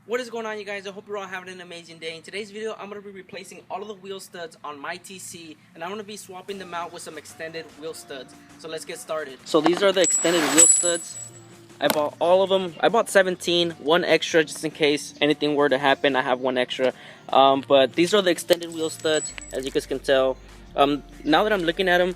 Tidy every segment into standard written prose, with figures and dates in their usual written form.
What is going on, you guys? I hope you're all having an amazing day. In today's video, I'm going to be replacing all of the wheel studs on my TC, and I'm going to be swapping them out with some extended wheel studs. So let's get started. So these are the extended wheel studs. I bought all of them. I bought 17, one extra just in case anything were to happen. I have one extra. But these are the extended wheel studs, as you guys can tell. Now that I'm looking at them,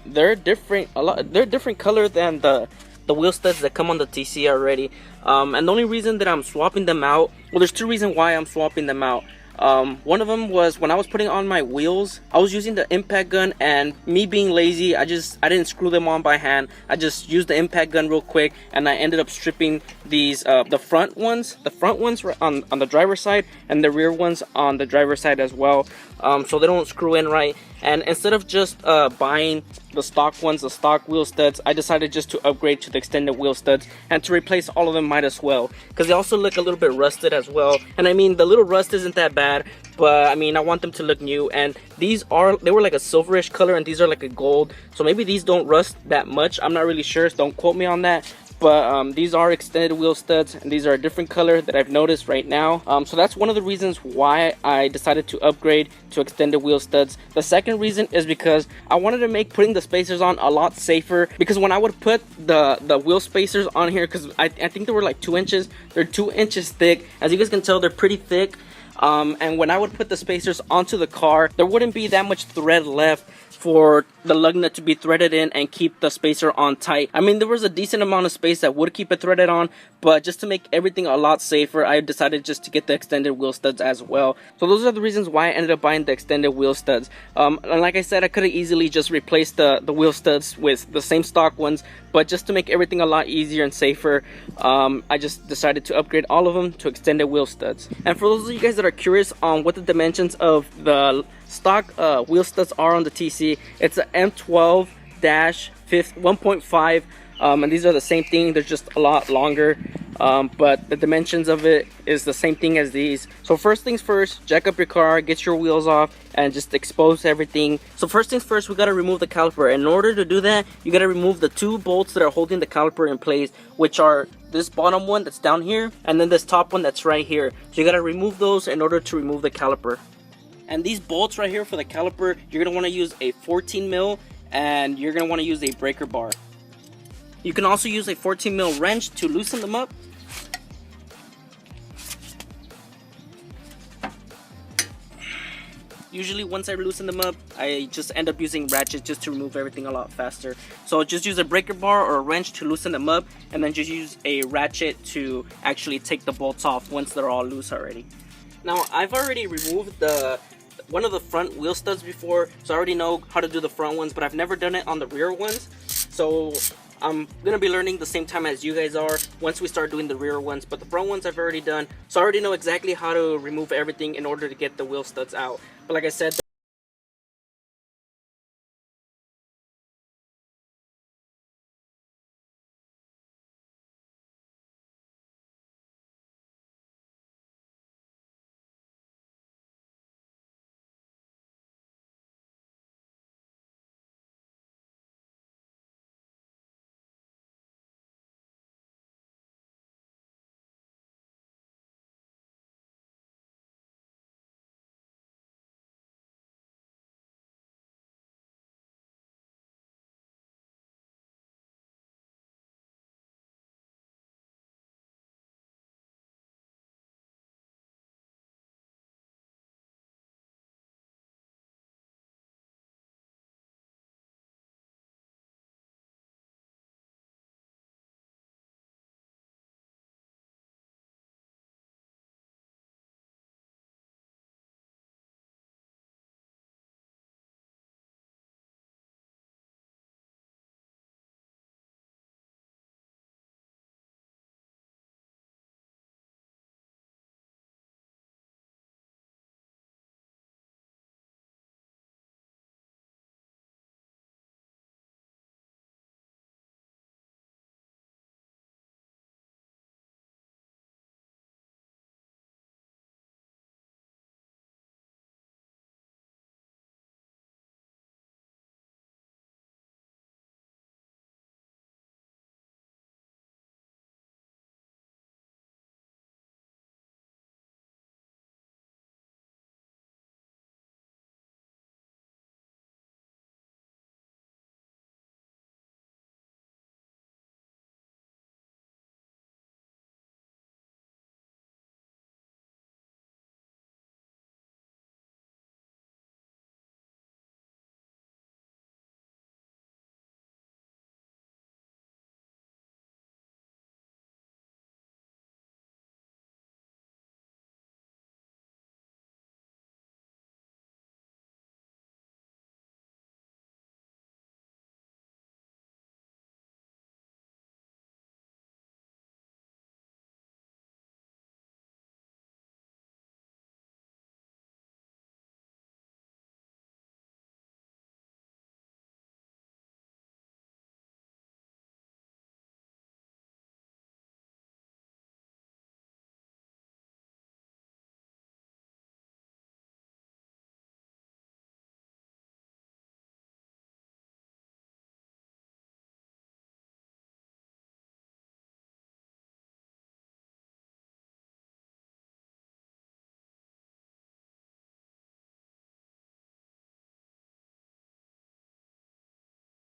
they're different. They're different color than the wheel studs that come on the TC already. And the only reason that I'm swapping them out, well, there's two reasons why I'm swapping them out. One of them was when I was putting on my wheels, I was using the impact gun, and me being lazy, I didn't screw them on by hand. I just used the impact gun real quick, and I ended up stripping these the front ones on the driver's side, and the rear ones on the driver's side as well, so they don't screw in right. And instead of just buying the stock ones, the stock wheel studs, I decided just to upgrade to the extended wheel studs, and to replace all of them might as well, because they also look a little bit rusted as well. And I mean, the little rust isn't that bad, but I mean, I want them to look new. And they were like a silverish color, and these are like a gold, so maybe these don't rust that much. I'm not really sure, so don't quote me on that. But these are extended wheel studs, and these are a different color that I've noticed right now. So that's one of the reasons why I decided to upgrade to extended wheel studs. The second reason is because I wanted to make putting the spacers on a lot safer, because when I would put the wheel spacers on here, because I think they were like 2 inches, they're 2 inches thick. As you guys can tell, they're pretty thick. And when I would put the spacers onto the car, there wouldn't be that much thread left for the lug nut to be threaded in and keep the spacer on tight. I mean, there was a decent amount of space that would keep it threaded on, but just to make everything a lot safer, I decided just to get the extended wheel studs as well. So those are the reasons why I ended up buying the extended wheel studs. And like I said, I could have easily just replaced the wheel studs with the same stock ones, but just to make everything a lot easier and safer, I just decided to upgrade all of them to extended wheel studs. And for those of you guys that are curious on what the dimensions of the stock wheel studs are on the TC, it's a M12-1.5, and these are the same thing. They're just a lot longer, but the dimensions of it is the same thing as these. So first things first, jack up your car, get your wheels off, and just expose everything. So first things first, we gotta remove the caliper. In order to do that, you gotta remove the two bolts that are holding the caliper in place, which are this bottom one that's down here, and then this top one that's right here. So you gotta remove those in order to remove the caliper. And these bolts right here for the caliper, you're gonna wanna use a 14 mil, and you're gonna wanna use a breaker bar. You can also use a 14 mil wrench to loosen them up. Usually once I loosen them up, I just end up using ratchets just to remove everything a lot faster. So just use a breaker bar or a wrench to loosen them up, and then just use a ratchet to actually take the bolts off once they're all loose already. Now, I've already removed one of the front wheel studs before, so I already know how to do the front ones, but I've never done it on the rear ones. So I'm gonna be learning the same time as you guys are once we start doing the rear ones, but the front ones I've already done, so I already know exactly how to remove everything in order to get the wheel studs out. But like I said,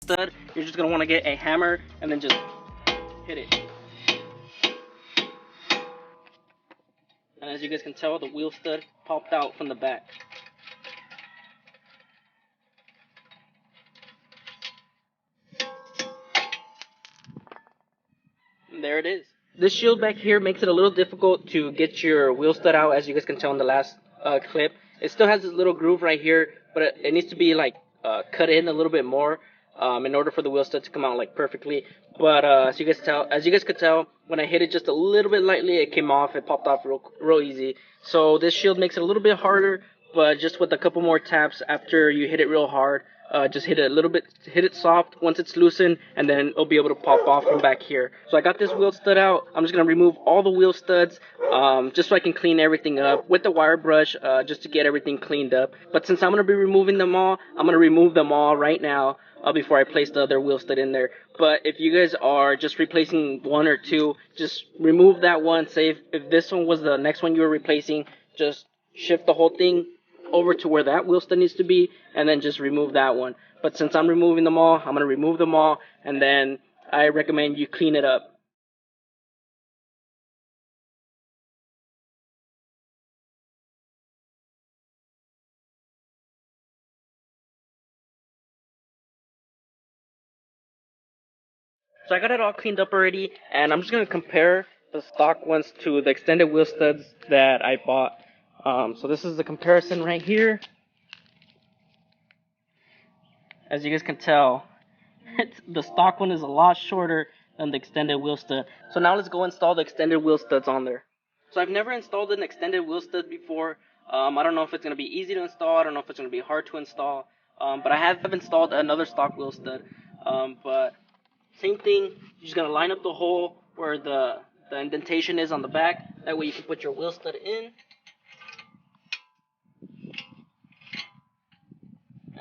stud, you're just going to want to get a hammer and then just hit it. And as you guys can tell, the wheel stud popped out from the back. And there it is. This shield back here makes it a little difficult to get your wheel stud out, as you guys can tell in the last clip. It still has this little groove right here, but it needs to be like cut in a little bit more in order for the wheel stud to come out like perfectly. But as you guys could tell, when I hit it just a little bit lightly, it came off. It popped off real easy. So this shield makes it a little bit harder, but just with a couple more taps after you hit it real hard. Just hit it a little bit, hit it soft once it's loosened, and then it'll be able to pop off from back here. So I got this wheel stud out. I'm just going to remove all the wheel studs just so I can clean everything up with the wire brush just to get everything cleaned up. But since I'm going to be removing them all, I'm going to remove them all right now before I place the other wheel stud in there. But if you guys are just replacing one or two, just remove that one. Say if this one was the next one you were replacing, just shift the whole thing over to where that wheel stud needs to be, and then just remove that one. But since I'm removing them all, I'm going to remove them all, and then I recommend you clean it up. So I got it all cleaned up already, and I'm just going to compare the stock ones to the extended wheel studs that I bought. So this is the comparison right here. As you guys can tell, the stock one is a lot shorter than the extended wheel stud. So now let's go install the extended wheel studs on there. So I've never installed an extended wheel stud before. I don't know if it's going to be easy to install. I don't know if it's going to be hard to install. But I have installed another stock wheel stud. But same thing, you're just going to line up the hole where the indentation is on the back. That way you can put your wheel stud in.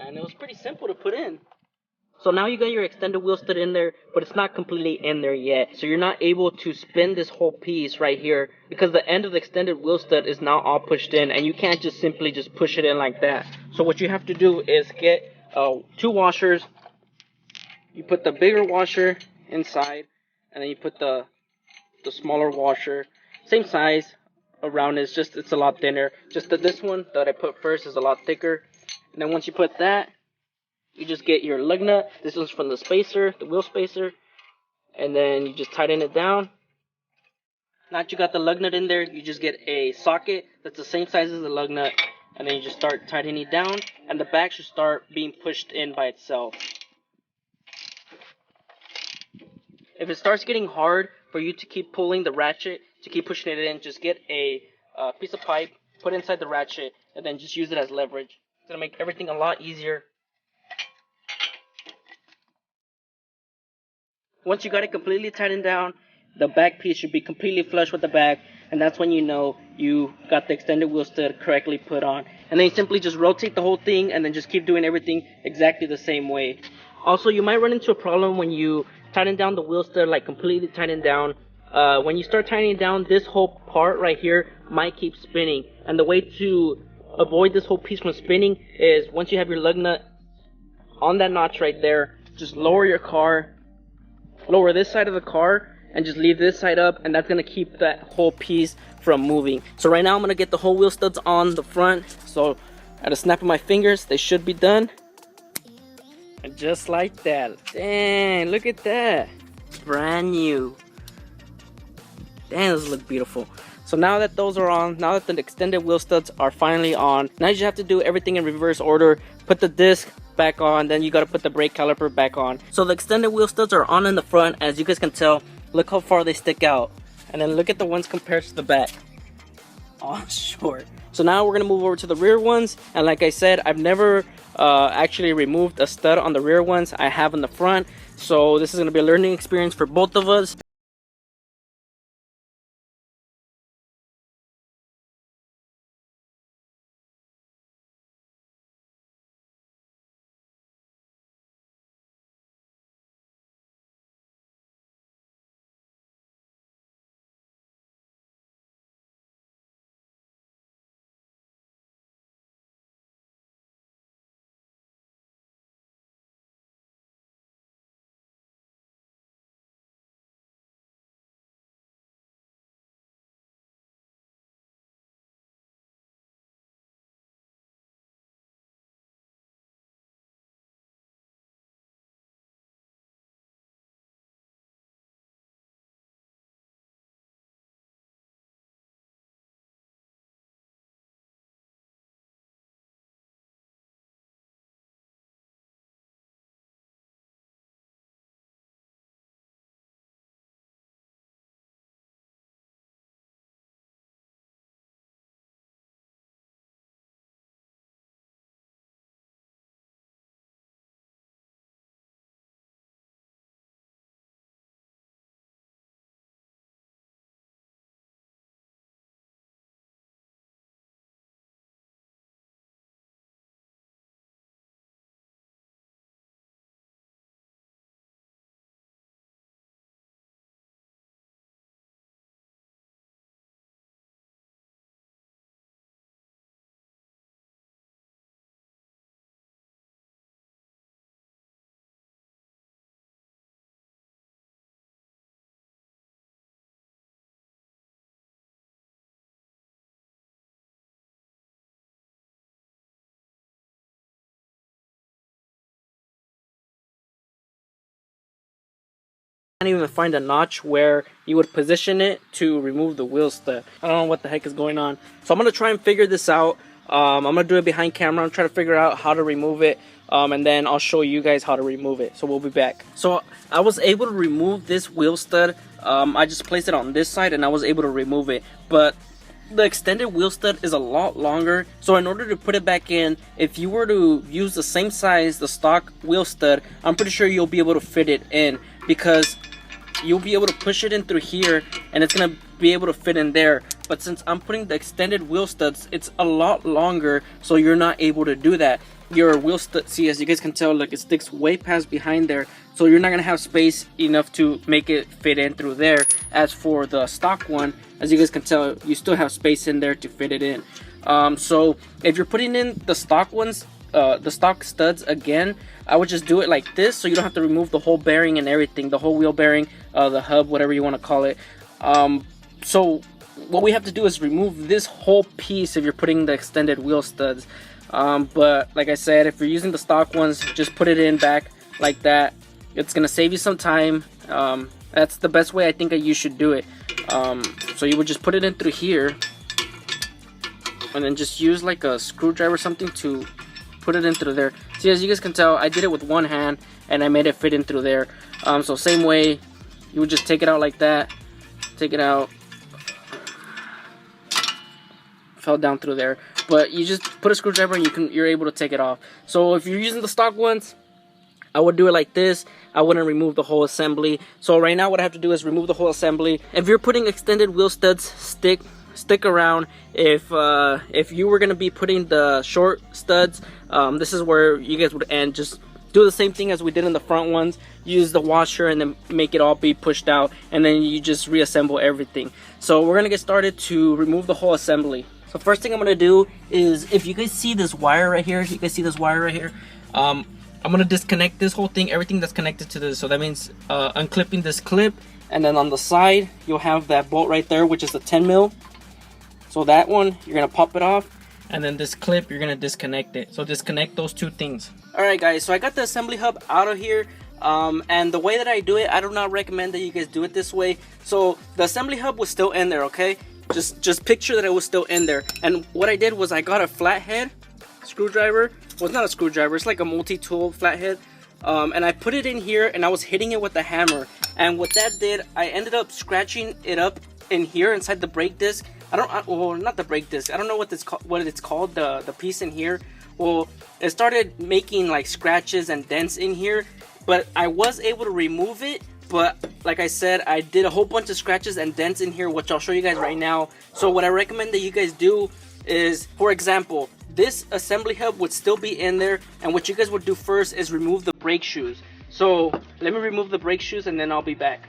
And it was pretty simple to put in. So now you got your extended wheel stud in there, but it's not completely in there yet. So you're not able to spin this whole piece right here because the end of the extended wheel stud is now all pushed in, and you can't just simply just push it in like that. So what you have to do is get 2 washers. You put the bigger washer inside, and then you put the smaller washer, same size around it. It's a lot thinner. Just that this one that I put first is a lot thicker. And then once you put that, you just get your lug nut. This is from the spacer, the wheel spacer. And then you just tighten it down. Now that you got the lug nut in there, you just get a socket that's the same size as the lug nut. And then you just start tightening it down. And the back should start being pushed in by itself. If it starts getting hard for you to keep pulling the ratchet, to keep pushing it in, just get a piece of pipe, put it inside the ratchet, and then just use it as leverage. It's going to make everything a lot easier. Once you got it completely tightened down, the back piece should be completely flush with the back, and that's when you know you got the extended wheel stud correctly put on. And then you simply just rotate the whole thing, and then just keep doing everything exactly the same way. Also, you might run into a problem when you tighten down the wheel stud, like completely tighten down. When you start tightening down, this whole part right here might keep spinning. And the way to avoid this whole piece from spinning is once you have your lug nut on that notch right there, just lower your car, lower this side of the car, and just leave this side up, and that's going to keep that whole piece from moving. So right now I'm going to get the whole wheel studs on the front. So at a snap of my fingers, they should be done. And just like that. Dang, look at that. Brand new. Damn, those look beautiful. So now that those are on, now that the extended wheel studs are finally on, now you just have to do everything in reverse order. Put the disc back on, then you got to put the brake caliper back on. So the extended wheel studs are on in the front. As you guys can tell, look how far they stick out. And then look at the ones compared to the back. All short. So now we're going to move over to the rear ones. And like I said, I've never actually removed a stud on the rear ones. I have in the front. So this is going to be a learning experience for both of us. can't even find a notch where you would position it to remove the wheel stud. I don't know what the heck is going on. So I'm going to try and figure this out. I'm going to do it behind camera. I'm trying to figure out how to remove it. And then I'll show you guys how to remove it. So we'll be back. So I was able to remove this wheel stud. I just placed it on this side and I was able to remove it. But the extended wheel stud is a lot longer, so in order to put it back in, if you were to use the same size, the stock wheel stud, I'm pretty sure you'll be able to fit it in, because you'll be able to push it in through here and it's gonna be able to fit in there. But since I'm putting the extended wheel studs, it's a lot longer, so you're not able to do that. Your wheel stud, see, as you guys can tell, look, it sticks way past behind there, so you're not gonna have space enough to make it fit in through there. As for the stock one, as you guys can tell, you still have space in there to fit it in. So if you're putting in the stock ones, the stock studs again, I would just do it like this, so you don't have to remove the whole bearing and everything, the whole wheel bearing, the hub, whatever you want to call it. So what we have to do is remove this whole piece if you're putting the extended wheel studs. But like I said, if you're using the stock ones, just put it in back like that. It's gonna save you some time. That's the best way I think that you should do it. So you would just put it in through here and then just use like a screwdriver or something to put it in through there. See, as you guys can tell, I did it with one hand and I made it fit in through there. So same way, you would just take it out like that, take it out, fell down through there, but you just put a screwdriver and you're able to take it off. So if you're using the stock ones, I would do it like this. I wouldn't remove the whole assembly. So right now what I have to do is remove the whole assembly. If you're putting extended wheel studs, stick around. If you were gonna be putting the short studs, this is where you guys would end. Just do the same thing as we did in the front ones. Use the washer and then make it all be pushed out, and then you just reassemble everything. So we're gonna get started to remove the whole assembly. So first thing I'm gonna do is, if you guys see this wire right here, I'm gonna disconnect this whole thing, everything that's connected to this. So that means unclipping this clip, and then on the side you'll have that bolt right there, which is the 10 mil. So that one, you're gonna pop it off, and then this clip, you're gonna disconnect it. So disconnect those two things. Alright guys, so I got the assembly hub out of here, and the way that I do it, I do not recommend that you guys do it this way. So the assembly hub was still in there, okay? Just picture that it was still in there. And what I did was I got a flathead screwdriver. Well, it's not a screwdriver, it's like a multi-tool flathead. And I put it in here and I was hitting it with the hammer. And what that did, I ended up scratching it up in here inside the brake disc. Well, not the brake disc. I don't know what it's called, the piece in here. Well, it started making like scratches and dents in here, but I was able to remove it. But like I said, I did a whole bunch of scratches and dents in here, which I'll show you guys right now. So what I recommend that you guys do is, for example, this assembly hub would still be in there, and what you guys would do first is remove the brake shoes. So let me remove the brake shoes and then I'll be back.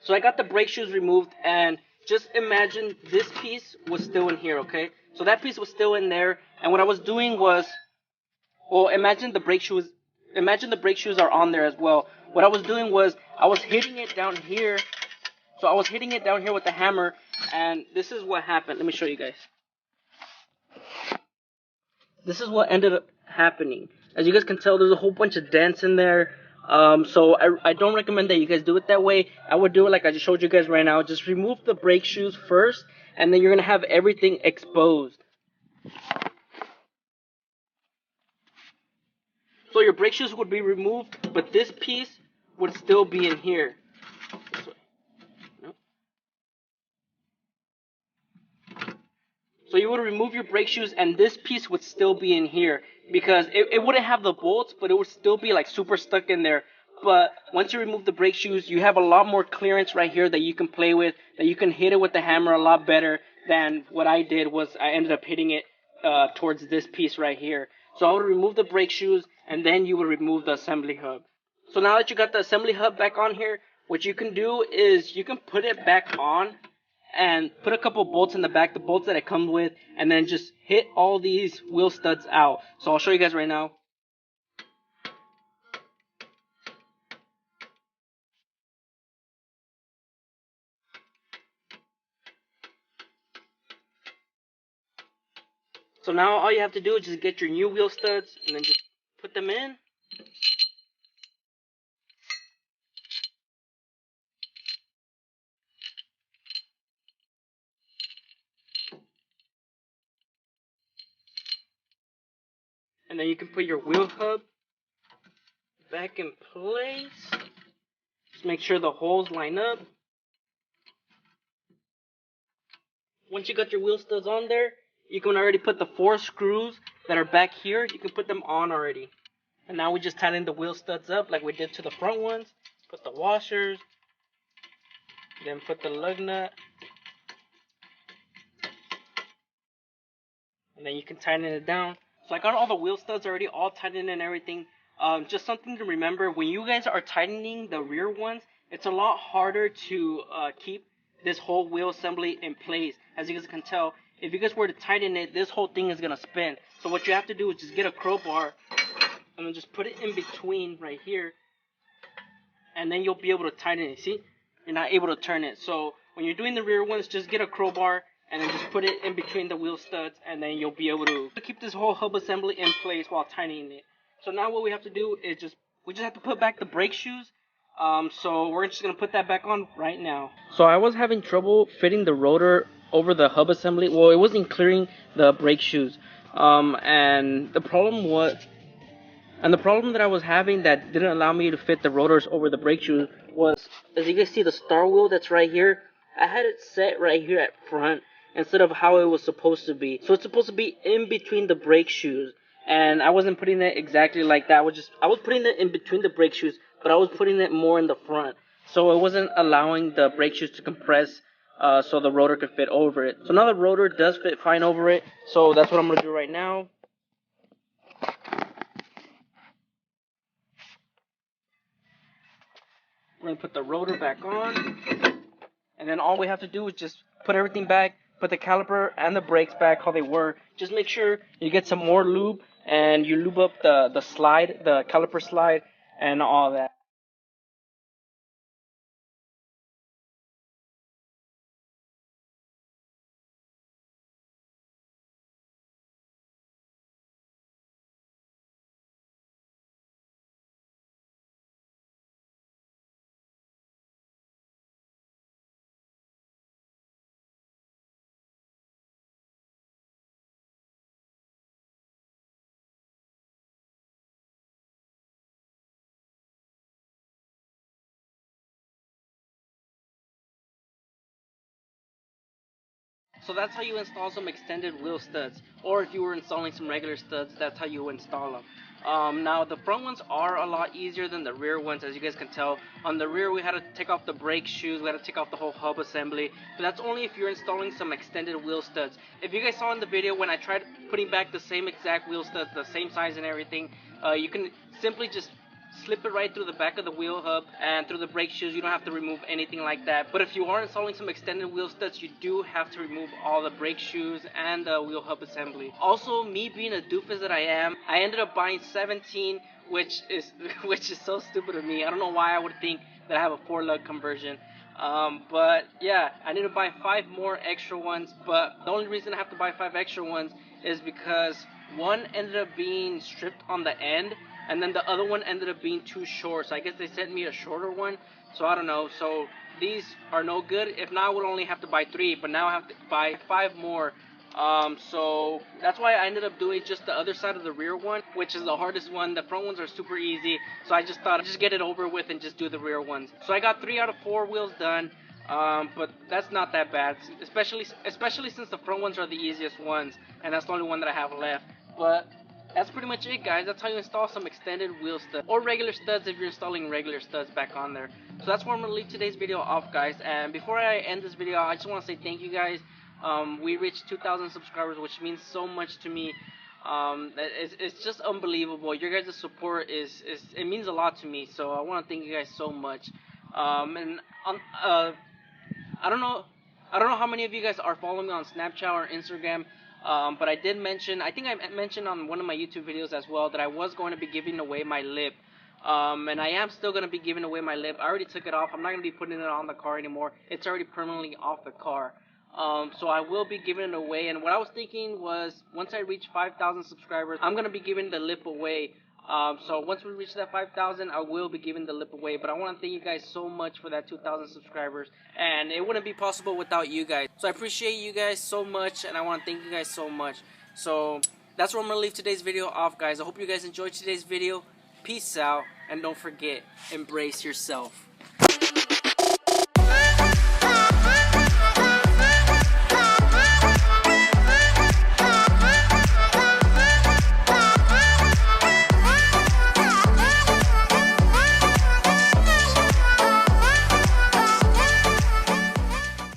So I got the brake shoes removed, and just imagine this piece was still in here, okay? So that piece was still in there, and what I was doing was, well, imagine the brake shoes are on there as well. What I was doing was I was hitting it down here. So I was hitting it down here with the hammer, and this is what happened. Let me show you guys. This is what ended up happening. As you guys can tell, there's a whole bunch of dents in there. So I don't recommend that you guys do it that way. I would do it like I just showed you guys right now. Just remove the brake shoes first, and then you're gonna have everything exposed. So your brake shoes would be removed, but this piece would still be in here. So you would remove your brake shoes, and this piece would still be in here, because it wouldn't have the bolts, but it would still be like super stuck in there. But once you remove the brake shoes, you have a lot more clearance right here that you can play with, that you can hit it with the hammer a lot better than what I did. Was I ended up hitting it towards this piece right here. So I would remove the brake shoes, and then you would remove the assembly hub. So now that you got the assembly hub back on here, what you can do is you can put it back on and put a couple bolts in the back, the bolts that it comes with, and then just hit all these wheel studs out. So I'll show you guys right now. So now all you have to do is just get your new wheel studs and then just put them in. And then you can put your wheel hub back in place. Just make sure the holes line up. Once you got your wheel studs on there, you can already put the 4 screws that are back here. You can put them on already. And now we just tighten the wheel studs up like we did to the front ones. Put the washers. Then put the lug nut. And then you can tighten it down. So I got all the wheel studs already all tightened and everything. Just something to remember, when you guys are tightening the rear ones, it's a lot harder to keep this whole wheel assembly in place. As you guys can tell, if you guys were to tighten it, this whole thing is going to spin. So what you have to do is just get a crowbar and then just put it in between right here. And then you'll be able to tighten it. See? You're not able to turn it. So when you're doing the rear ones, just get a crowbar and then just put it in between the wheel studs, and then you'll be able to keep this whole hub assembly in place while tightening it. So now what we have to do is we just have to put back the brake shoes. So we're just gonna put that back on right now. So I was having trouble fitting the rotor over the hub assembly. Well, it wasn't clearing the brake shoes. And the problem that I was having that didn't allow me to fit the rotors over the brake shoes was, as you guys see, the star wheel that's right here. I had it set right here at front instead of how it was supposed to be. So it's supposed to be in between the brake shoes, and I wasn't putting it exactly like that. I was putting it in between the brake shoes, but I was putting it more in the front. So it wasn't allowing the brake shoes to compress so the rotor could fit over it. So now the rotor does fit fine over it. So that's what I'm going to do right now. We're going to put the rotor back on. And then all we have to do is just put everything back, put the caliper and the brakes back how they were. Just make sure you get some more lube and you lube up the slide, the caliper slide, and all that. So that's how you install some extended wheel studs. Or if you were installing some regular studs, that's how you install them. Now the front ones are a lot easier than the rear ones, as you guys can tell. On the rear we had to take off the brake shoes, we had to take off the whole hub assembly. But that's only if you're installing some extended wheel studs. If you guys saw in the video when I tried putting back the same exact wheel studs, the same size and everything, you can simply just slip it right through the back of the wheel hub and through the brake shoes. You don't have to remove anything like that. But if you are installing some extended wheel studs, you do have to remove all the brake shoes and the wheel hub assembly. Also, me being a doofus that I am, I ended up buying 17, which is so stupid of me. I don't know why I would think that I have a 4-lug conversion. But yeah, I need to buy 5 more extra ones. But the only reason I have to buy 5 extra ones is because one ended up being stripped on the end, and then the other one ended up being too short. So I guess they sent me a shorter one. So I don't know. So these are no good. If not, I would only have to buy 3, but now I have to buy 5 more. So that's why I ended up doing just the other side of the rear one, which is the hardest one. The front ones are super easy. So I just thought I'd just get it over with and just do the rear ones. So I got 3 out of 4 wheels done. But that's not that bad, especially since the front ones are the easiest ones, and that's the only one that I have left. But that's pretty much it, guys. That's how you install some extended wheel studs, or regular studs if you're installing regular studs back on there. So that's where I'm going to leave today's video off, guys. And before I end this video, I just want to say thank you, guys. We reached 2,000 subscribers, which means so much to me. It's just unbelievable. Your guys' support it means a lot to me. So I want to thank you guys so much. And I don't know how many of you guys are following me on Snapchat or Instagram. But I did mention, I think I mentioned on one of my YouTube videos as well, that I was going to be giving away my lip. And I am still going to be giving away my lip. I already took it off. I'm not going to be putting it on the car anymore. It's already permanently off the car. So I will be giving it away. And what I was thinking was, once I reach 5,000 subscribers, I'm gonna be giving the lip away. So once we reach that 5,000, I will be giving the lip away. But I want to thank you guys so much for that 2,000 subscribers, and it wouldn't be possible without you guys. So I appreciate you guys so much, and I want to thank you guys so much. So that's where I'm gonna leave today's video off, guys. I hope you guys enjoyed today's video. Peace out, and don't forget, embrace yourself.